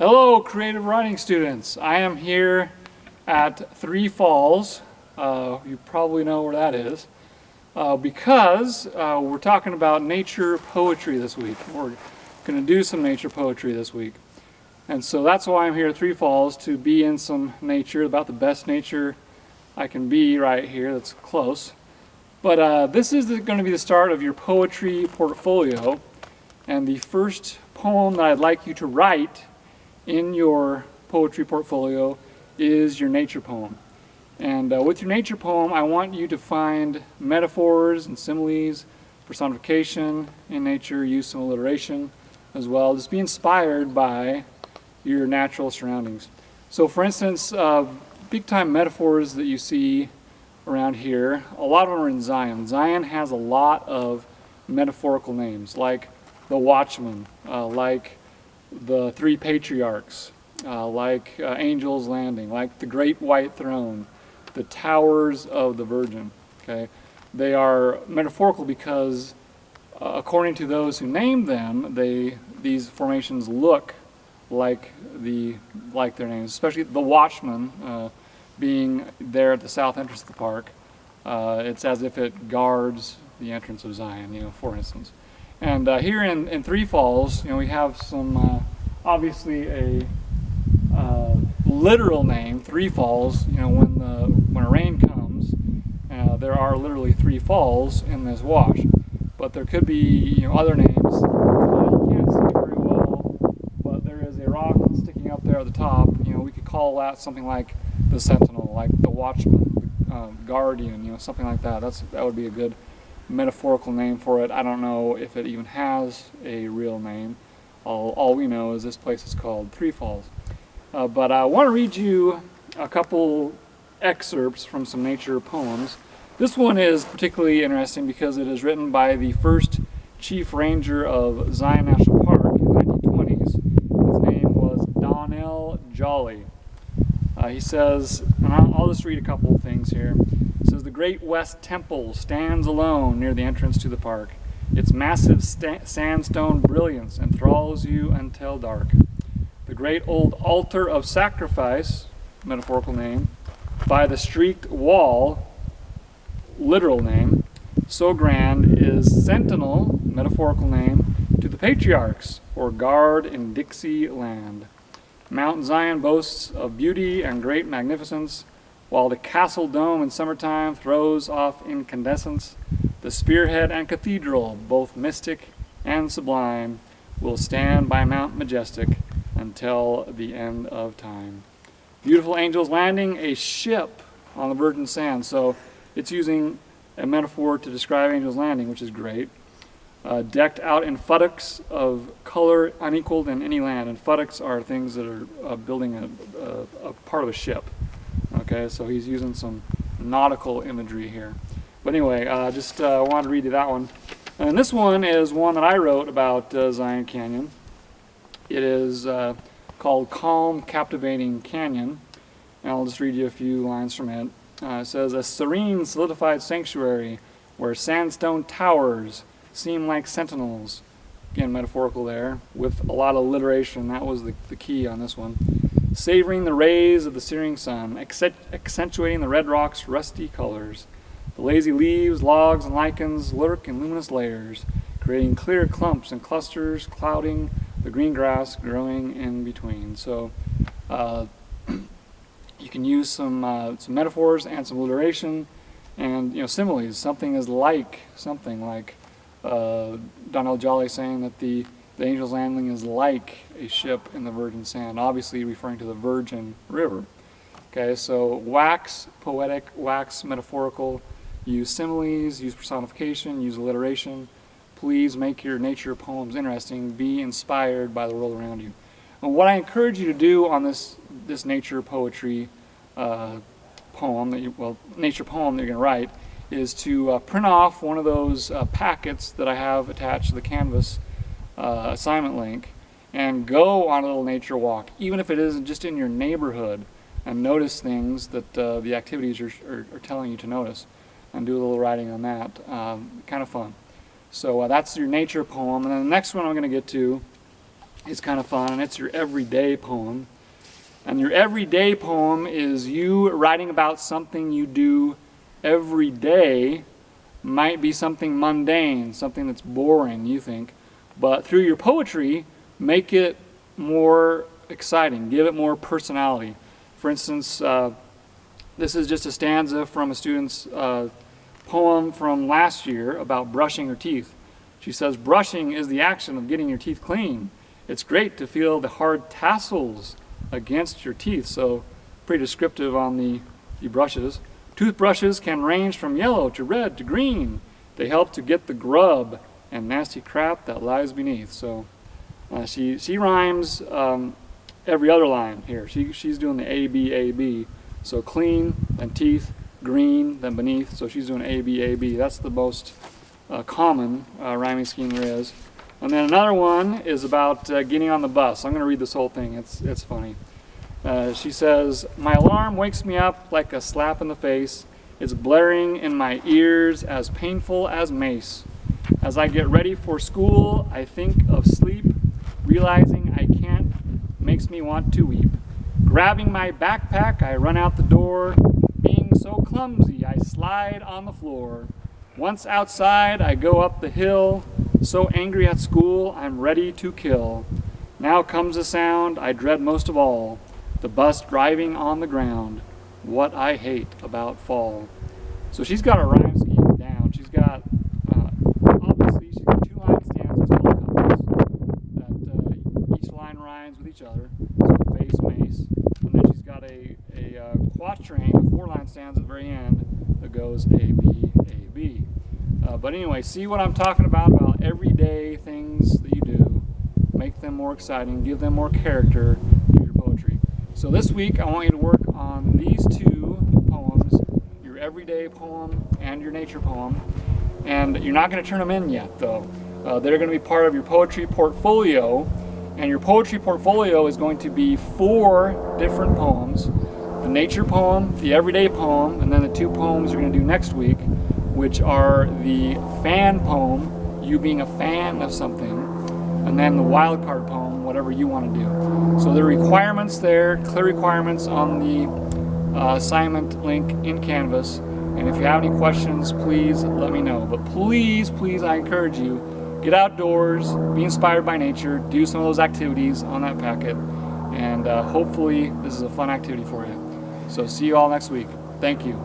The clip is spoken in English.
Hello, creative writing students. I am here at Three Falls. You probably know where that is because we're talking about nature poetry this week. We're going to do some nature poetry this week. And so that's why I'm here at Three Falls, to be in some nature, about the best nature I can be right here that's close. But this is going to be the start of your poetry portfolio. And the first poem that I'd like you to write in your poetry portfolio is your nature poem. And with your nature poem, I want you to find metaphors and similes, personification in nature, use some alliteration as well. Just be inspired by your natural surroundings. So for instance, big time metaphors that you see around here, a lot of them are in Zion. Zion has a lot of metaphorical names, like the Watchman, like the Three Patriarchs, like Angel's Landing, like the Great White Throne, the Towers of the Virgin. Okay, they are metaphorical because, according to those who named them, these formations look like their names. Especially the Watchman, being there at the south entrance of the park. It's as if it guards the entrance of Zion, for instance. And here in Three Falls, we have some, obviously a literal name, Three Falls. When a rain comes, there are literally three falls in this wash. But there could be, other names. You can't see very well, but there is a rock sticking up there at the top. We could call that something like the Sentinel, like the Watchman, Guardian, something like that. That would be a good metaphorical name for it. I don't know if it even has a real name. All we know is this place is called Three Falls. But I want to read you a couple excerpts from some nature poems. This one is particularly interesting because it is written by the first chief ranger of Zion National Park in the 1920s. His name was Donnell Jolly. He says, and I'll just read a couple of things here. It says, "The Great West Temple stands alone near the entrance to the park. Its massive sandstone brilliance enthralls you until dark. The great old altar of sacrifice," metaphorical name, "by the streaked wall," literal name, "so grand, is sentinel," metaphorical name, "to the patriarchs, or guard in Dixie land. Mount Zion boasts of beauty and great magnificence, while the castle dome in summertime throws off incandescence. The spearhead and cathedral, both mystic and sublime, will stand by Mount Majestic until the end of time. Beautiful Angel's Landing, a ship on the virgin sand." So it's using a metaphor to describe Angel's Landing, which is great. "Decked out in futtocks of color unequaled in any land." And futtocks are things that are building a part of a ship. Okay, so he's using some nautical imagery here. But anyway, just wanted to read you that one. And this one is one that I wrote about Zion Canyon. It is called Calm, Captivating Canyon. And I'll just read you a few lines from it. It says, "A serene, solidified sanctuary where sandstone towers seem like sentinels." Again, metaphorical there, with a lot of alliteration. That was the key on this one. "Savoring the rays of the searing sun, accentuating the red rock's rusty colors. The lazy leaves, logs, and lichens lurk in luminous layers, creating clear clumps and clusters, clouding the green grass growing in between." So you can use some metaphors and some alliteration and similes. Something is like something, like Donnell Jolly saying that the Angel's Landing is like a ship in the virgin sand, obviously referring to the Virgin River. Okay, so wax poetic, wax metaphorical. Use similes, use personification, use alliteration. Please make your nature poems interesting. Be inspired by the world around you. And what I encourage you to do on this nature poetry nature poem that you're going to write is to print off one of those packets that I have attached to the Canvas assignment link and go on a little nature walk, even if it isn't just in your neighborhood, and notice things that the activities are telling you to notice, and do a little writing on that. Kind of fun. So that's your nature poem. And then the next one I'm going to get to is kind of fun, and it's your everyday poem. And your everyday poem is you writing about something you do every day. Might be something mundane, something that's boring, you think, but through your poetry, make it more exciting, give it more personality. For instance, this is just a stanza from a student's poem from last year about brushing her teeth. She says, "Brushing is the action of getting your teeth clean. It's great to feel the hard tassels against your teeth." So pretty descriptive on the brushes. "Toothbrushes can range from yellow to red to green. They help to get the grub and nasty crap that lies beneath." So she rhymes every other line here. She's doing the A, B, A, B. So clean, then teeth, green, then beneath. So she's doing A, B, A, B. That's the most common rhyming scheme there is. And then another one is about getting on the bus. I'm going to read this whole thing. It's funny. She says, "My alarm wakes me up like a slap in the face. It's blaring in my ears as painful as mace. As I get ready for school, I think of sleep. Realizing I can't makes me want to weep. Grabbing my backpack, I run out the door. Being so clumsy, I slide on the floor. Once outside, I go up the hill. So angry at school, I'm ready to kill. Now comes a sound I dread most of all. The bus driving on the ground. What I hate about fall." So she's got a rhyme scheme down. She's got, obviously, she's got 2-line stanzas called couplets that each line rhymes with each other. So face, mace. And then she's got a quatrain, a 4-line stanza at the very end that goes A, B, A, B. But anyway, see what I'm talking about everyday things that you do. Make them more exciting, give them more character to your poetry. So this week I want you to work on these 2 poems, your everyday poem and your nature poem. And you're not going to turn them in yet though. They're going to be part of your poetry portfolio. And your poetry portfolio is going to be 4 different poems. The nature poem, the everyday poem, and then the 2 poems you're going to do next week, which are the fan poem, you being a fan of something, and then the wildcard poem, whatever you want to do. So there are requirements there, clear requirements on the assignment link in Canvas. And if you have any questions, please let me know. But please, I encourage you, get outdoors, be inspired by nature, do some of those activities on that packet, and hopefully this is a fun activity for you. So see you all next week. Thank you.